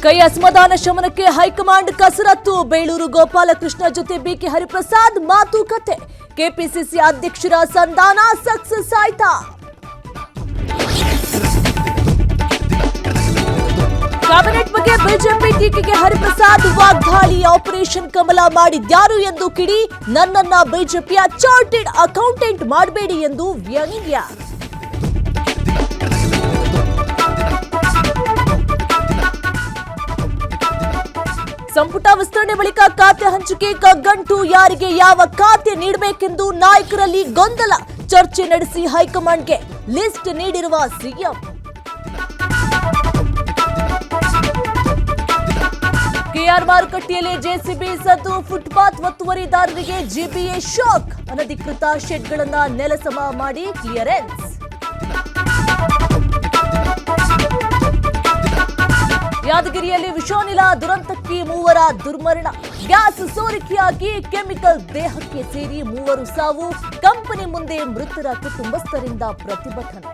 ಕೈ ಅಸಮಾಧಾನ ಶಮನಕ್ಕೆ ಹೈಕಮಾಂಡ್ ಕಸರತ್ತು. ಬೇಳೂರು ಗೋಪಾಲಕೃಷ್ಣ ಜೊತೆ ಬಿಕೆ ಹರಿಪ್ರಸಾದ್ ಮಾತುಕತೆ. ಕೆಪಿಸಿಸಿ ಅಧ್ಯಕ್ಷರ ಸಂಧಾನ ಸಕ್ಸಸ್ ಆಯ್ತಾ? ಕ್ಯಾಬಿನೆಟ್ ಬಗ್ಗೆ ಬಿಜೆಪಿ ಟೀಕೆಗೆ ಹರಿಪ್ರಸಾದ್ ವಾಗ್ದಾಳಿ. ಆಪರೇಷನ್ ಕಮಲ ಮಾಡಿದ್ಯಾರು ಎಂದು ಕಿಡಿ. ನನ್ನನ್ನ ಬಿಜೆಪಿಯ ಚಾರ್ಟೆಡ್ ಅಕೌಂಟೆಂಟ್ ಮಾಡಬೇಡಿ ಎಂದು ವ್ಯಂಗ್ಯ. ಸಂಪುಟ ವಿಸ್ತರಣೆ ಬಳಿಕ ಖಾತೆ ಹಂಚಿಕೆ ಕಗ್ಗಂಟು. ಯಾರಿಗೆ ಯಾವ ಖಾತೆ ನೀಡಬೇಕೆಂದು ನಾಯಕರಲ್ಲಿ ಗೊಂದಲ. ಚರ್ಚೆ ನಡೆಸಿ ಹೈಕಮಾಂಡ್ಗೆ ಲಿಸ್ಟ್ ನೀಡಿರುವ ಸಿಎಂ. ಕೆಆರ್ ಮಾರುಕಟ್ಟೆಯಲ್ಲಿ ಜೆಸಿಬಿ ಸದ್ದು. ಫುಟ್ಪಾತ್ ಒತ್ತುವರಿದಾರರಿಗೆ ಜಿಬಿಎ ಶಾಕ್. ಅನಧಿಕೃತ ಶೆಡ್ಗಳನ್ನು ನೆಲಸಮ ಮಾಡಿ ಕ್ಲಿಯರೆನ್ಸ್. ಯಾದಗಿರಿಯಲ್ಲಿ ವಿಷಾನಿಲ ದುರಂತಕ್ಕೆ ಮೂವರ ದುರ್ಮರಣ. ಗ್ಯಾಸ್ ಸೋರಿಕೆಯಾಗಿ ಕೆಮಿಕಲ್ ದೇಹಕ್ಕೆ ಸೇರಿ ಮೂವರು ಸಾವು. ಕಂಪನಿ ಮುಂದೆ ಮೃತರ ಕುಟುಂಬಸ್ಥರಿಂದ ಪ್ರತಿಭಟನೆ.